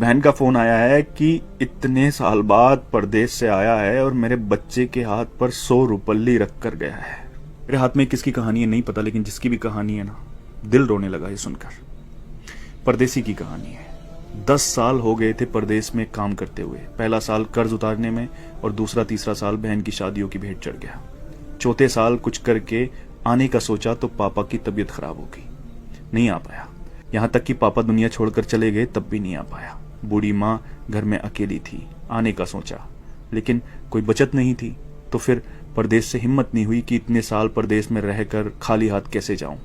एक बहन का फोन आया है कि इतने साल बाद परदेश से आया है और मेरे बच्चे के हाथ पर 100 रुपल्ली रख कर गया है। मेरे हाथ में किसकी कहानी है नहीं पता, लेकिन जिसकी भी कहानी है ना, दिल रोने लगा ये सुनकर। परदेसी की कहानी है। 10 साल हो गए थे परदेश में काम करते हुए। पहला साल कर्ज उतारने में और दूसरा तीसरा साल बहन की शादियों की भेंट चढ़ गया। चौथे साल कुछ करके आने का सोचा तो पापा की तबीयत खराब हो गई, नहीं आ पाया। यहां तक कि पापा दुनिया छोड़कर चले गए तब भी नहीं आ पाया। बूढ़ी माँ घर में अकेली थी। आने का सोचा लेकिन कोई बचत नहीं थी, तो फिर परदेश से हिम्मत नहीं हुई कि इतने साल परदेश में रहकर खाली हाथ कैसे जाऊं।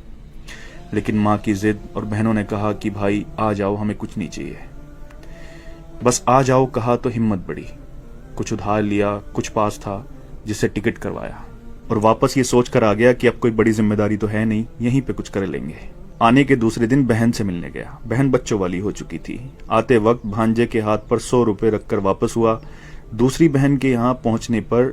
लेकिन माँ की जिद और बहनों ने कहा कि भाई आ जाओ, हमें कुछ नहीं चाहिए, बस आ जाओ कहा तो हिम्मत बढ़ी। कुछ उधार लिया, कुछ पास था जिससे टिकट करवाया और वापस ये सोचकर आ गया कि अब कोई बड़ी जिम्मेदारी तो है नहीं, यहीं पे कुछ कर लेंगे। आने के दूसरे दिन बहन से मिलने गया। बहन बच्चों वाली हो चुकी थी। आते वक्त भांजे के हाथ पर 100 रुपए रखकर वापस हुआ। दूसरी बहन के यहाँ पहुंचने पर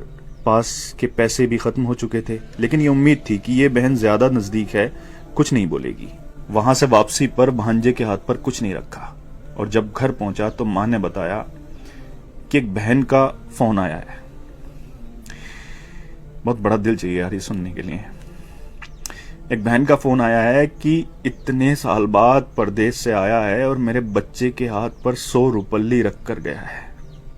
पास के पैसे भी खत्म हो चुके थे, लेकिन ये उम्मीद थी कि ये बहन ज्यादा नजदीक है, कुछ नहीं बोलेगी। वहां से वापसी पर भांजे के हाथ पर कुछ नहीं रखा और जब घर पहुंचा तो मां ने बताया कि एक बहन का फोन आया है। बहुत बड़ा दिल चाहिए यार ये सुनने के लिए। एक बहन का फोन आया है कि इतने साल बाद परदेश से आया है और मेरे बच्चे के हाथ पर 100 रुपल्ली रख कर गया है।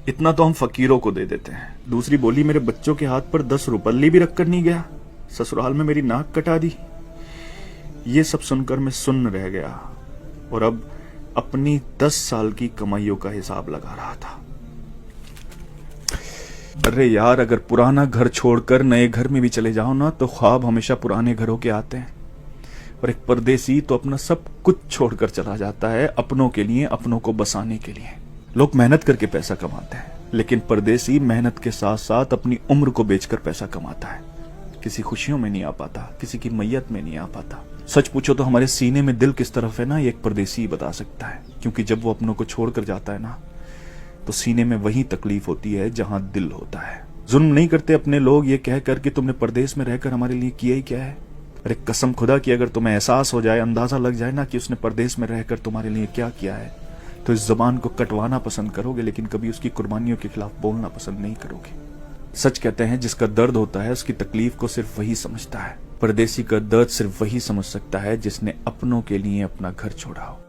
इतना तो हम फकीरों को दे देते हैं। दूसरी बोली, मेरे बच्चों के हाथ पर 10 रुपल्ली भी रख कर नहीं गया, ससुराल में मेरी नाक कटा दी। ये सब सुनकर मैं सुन्न रह गया और अब अपनी 10 साल की कमाइयों का हिसाब लगा रहा था। अरे यार, अगर पुराना घर छोड़कर नए घर में भी चले जाओ ना तो ख्वाब हमेशा पुराने घरों के आते हैं। और एक परदेसी तो अपना सब कुछ छोड़कर चला जाता है अपनों के लिए, अपनों को बसाने के लिए। लोग मेहनत करके पैसा कमाते हैं, लेकिन परदेसी मेहनत के साथ साथ अपनी उम्र को बेचकर पैसा कमाता है। किसी खुशियों में नहीं आ पाता, किसी की मैयत में नहीं आ पाता। सच पूछो तो हमारे सीने में दिल किस तरफ है ना, ये एक परदेसी ही बता सकता है। क्योंकि जब वो अपनों को छोड़कर जाता है ना तो सीने में वही तकलीफ होती है जहां दिल होता है। जुल्म नहीं करते अपने लोग ये कहकर कि तुमने परदेश में रहकर हमारे लिए किया ही क्या है। अरे कसम खुदा की, अगर तुम्हें एहसास हो जाए, अंदाजा लग जाए ना कि उसने परदेश में रहकर तुम्हारे लिए क्या किया है, तो इस जबान को कटवाना पसंद करोगे, लेकिन कभी उसकी कुर्बानियों के खिलाफ बोलना पसंद नहीं करोगे। सच कहते हैं जिसका दर्द होता है उसकी तकलीफ को सिर्फ वही समझता है। परदेसी का दर्द सिर्फ वही समझ सकता है जिसने अपनों के लिए अपना घर छोड़ा हो।